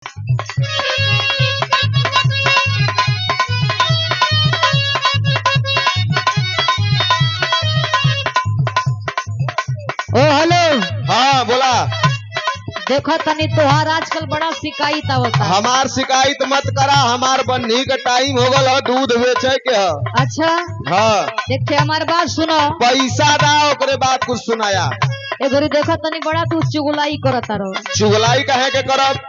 ओ hello. हाँ बोला। देखो तनी तोहार आजकल बड़ा शिकायत आवता। हमार शिकायत मत करा, हमार बन्ही का टाइम हो गल है, दूध बेचे के है। अच्छा हाँ देखे हमार बात सुनो। पैसा दा ओकरे बाद कुछ सुनाया। एगोरी देखो तनी बड़ा तू चुगलाई करता रहो। चुगलाई कहे के करब।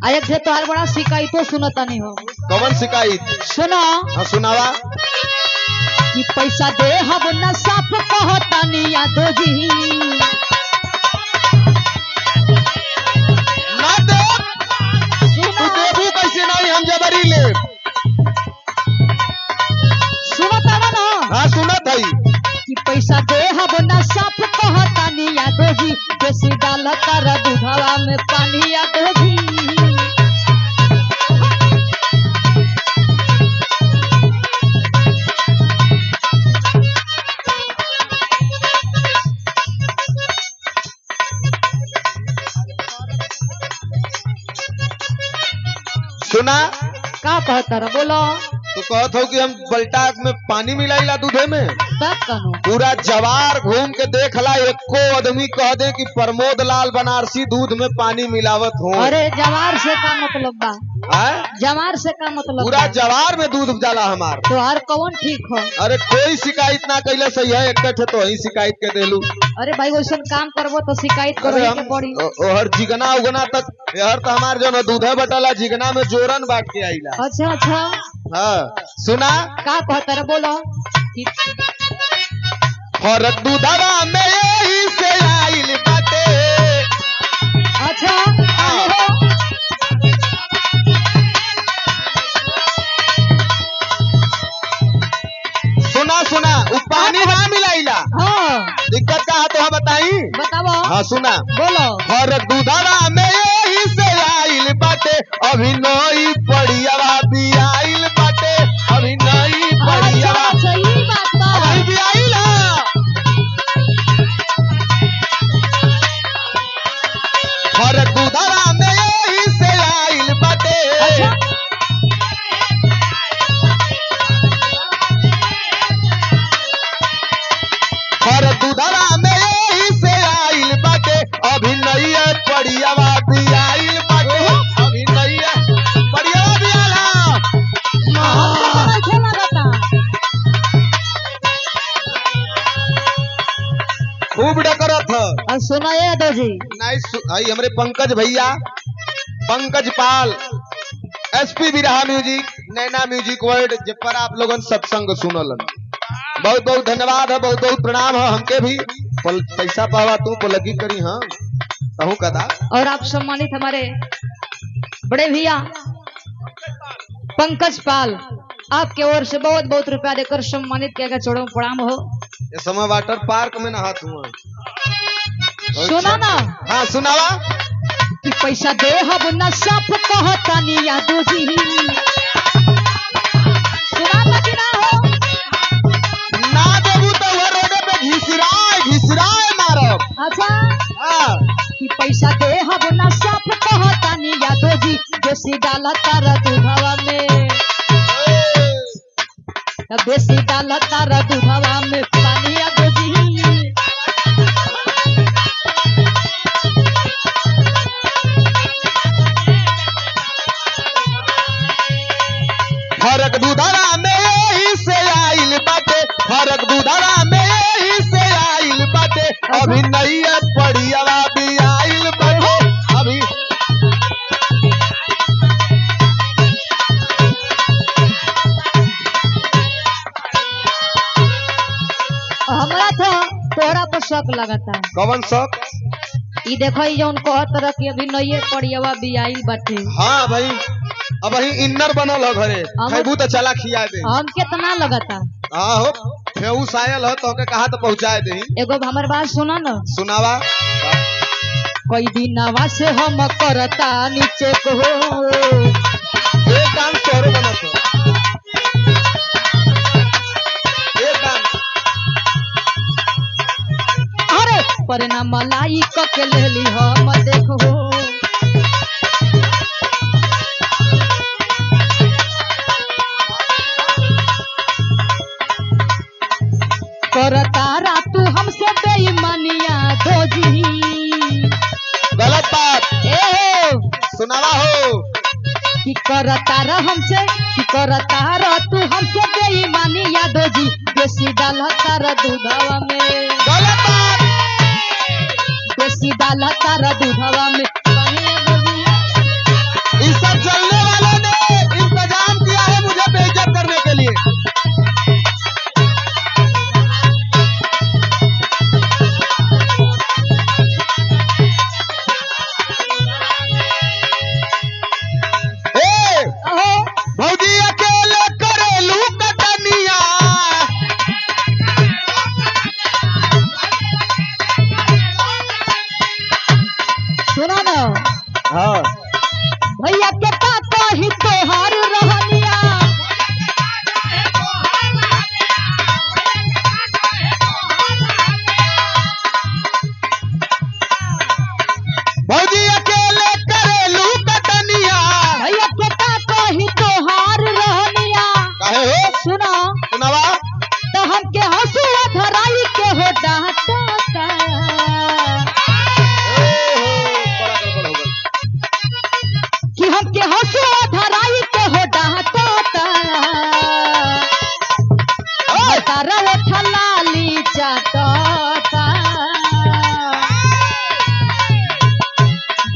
आ एक थे तोहार बड़ा शिकायतो सुनो तनी हो। कौन शिकायत? सुनो हाँ सुनावा। कि पैसा दे हम न साफ कहतानी यादव जी। ना दे तू देबू कैसे नहीं, हम जबरी ले। सुनो तारा ना। हाँ सुनत हई। कि पैसा दे हम न साफ कहतानी यादव जी। बेसी डालता रा दूधवा में पानी यादव जी। सुना का कहता रहा बोलो। तो कहत हो कि हम बल्टा में पानी मिलाइला दूधे में। तब कहो पूरा जवार घूम के देख ला, एको आदमी कह दे कि प्रमोद लाल बनारसी दूध में पानी मिलावत हो। अरे जवार से का मतलब बा? जवार से का मतलब? पूरा जवार में दूध जाला हमार। तो हर कौन ठीक हो? अरे कोई शिकायत ना कैले सही है, एक तो ही शिकायत के देलू। अरे भाई वैसा काम करबो तो शिकायत करो के पड़ी। हर जिगना उगना तक हर तो हमार जो दूधे बटला जिगना में जोरन बांट के आईला। अच्छा अच्छा हाँ सुना का कहता रे बोलो। फरक दूधवा में यही से आइल बाटे। अच्छा सुना सुना उ पानी ना मिलाइला। हाँ दिक्कत का है तो हम बताई। बताओ। हाँ सुना बोलो। फरक दूधवा में यही से आइल बाटे, अभी नई पड़ियावा भी आइल बाटे, अभी नई पड़ियावा अच्छा सही बात बा। अभी भी आइल है। फरक दूधवा में यही से आइल बाटे। फरक दूधवा में यही से आइल बाटे, अभी नई पड़ियावा भी आइल बाटे, अभी नई पड़ियावा भी आला। खूब डकरत है। और सुना ये यादव जी। नहीं हमरे पंकज भैया, पंकज पाल, एसपी बिरहा म्यूजिक, नैना म्यूजिक वर्ल्ड, जे पर आप लोगन सत्संग सुनलन, बहुत बहुत धन्यवाद है, बहुत बहुत प्रणाम है। हमके भी पैसा पावा तू पलगी करी। हाँ कहूँ कदा। और आप सम्मानित हमारे बड़े भैया पंकज पाल, आपके ओर से बहुत बहुत रुपया देकर सम्मानित किया गया। चौड़ों प्रणाम हो। ये समय वाटर पार्क में नहात हुआ। सुना ना। हाँ सुनावा। कि पैसा दे हम न साफ कहतानी यादव जी। सुना लगी ना हो। ना देबू तो वो रोड पे घिसराए मारब। अच्छा हाँ कि पैसा दे हम न साफ कहतानी यादव जी। बेसी डालता रा दूधवा में, बेसी डालता रा दूधवा में पानी यादव जी। फरक दूधवा में यही से आइल बाटे, फरक दूधवा में यही से आइल बाटे, अभी नई पड़ियावा भी आइल बाटे, अभी हमरा तो तोरा पर शक लगता। कौन शौक? ई देखो ई जौन कहत रह कि अभी नई पड़ियावा भी आइल बाटे। हाँ भाई अब वही इन्नर बनल हो घरे, खैबू तो चला खिया दे। हम कितना लगता। हाँ हो फेऊ सायल हो तो कहा तो पहुँचाए दे। एगो हमर बात सुना ना। सुनावा। कई दिनवा से हम करता नीचे को। एक डांस तोरो बनत हो। एक डांस। अरे परिणाम मलाई के ले ली हम देखो। सुनावा हो कि करता रह हमसे कि करता रह तू हमसे बेईमानी यादव जी बेसी डालता रह दूधवा में गलत बात। बेसी डालता रह दूधवा में पानी यादव जी। इस सब चलने वालों ने इंतजाम किया है मुझे बेइज्जत करने के लिए। भौजी अकेले करेलू कटनिया सुना ना हाँ भैया के पापा ही तोहार रहनिया भौजी अकेले करेलू कटनिया भैया के पापा ही तोहार रहनिया काहे हो सुना सुनावा तो हमके हंसुआ धराई के हो डांटा बड़ा गड़बड़ हो गई। कि हमके हंसुआ धराई के हो डांटा तारा वो ठलाली चाटता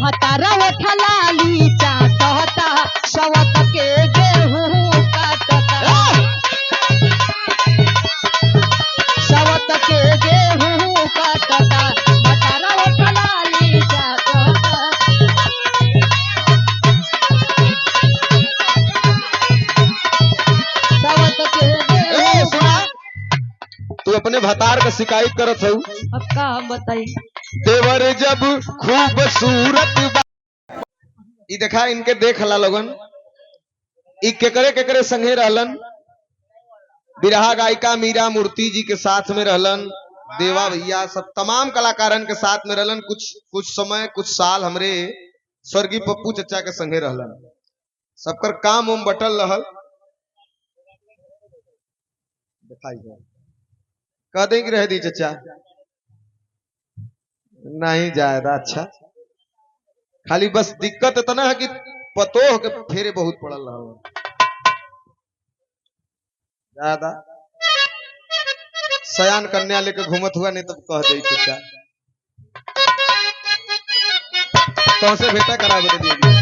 भतारा वो ठलाली चाटता सवत के गेहूं काटता सवत के गेहूं काटता भतारा वो ठलाली चाटता सवत के गेहूं। सुना तू अपने भतार का शिकायत करत हूँ अब का हम बताई देवर जब खूबसूरत ई देखा इनके देख ला लोगन ई केकरे केकरे संगे रहलन बिरहा गायिका मीरा मूर्ति जी के साथ में रहलन देवा भैया सब तमाम कलाकारन के साथ में रहलन कुछ समय कुछ साल हमरे स्वर्गीय पप्पू चचा के संगे रहलन सबकर काम उम बटल रहल दिखाई दे कह दें कि रह दी चचा नहीं जायदा अच्छा खाली बस दिक्कत इतना है कि पतोह के फेरे बहुत पड़ल रहा ज्यादा सयान कन्या लेके घूमत हुआ नहीं तब कह दे चचा तो से भेटा करा दे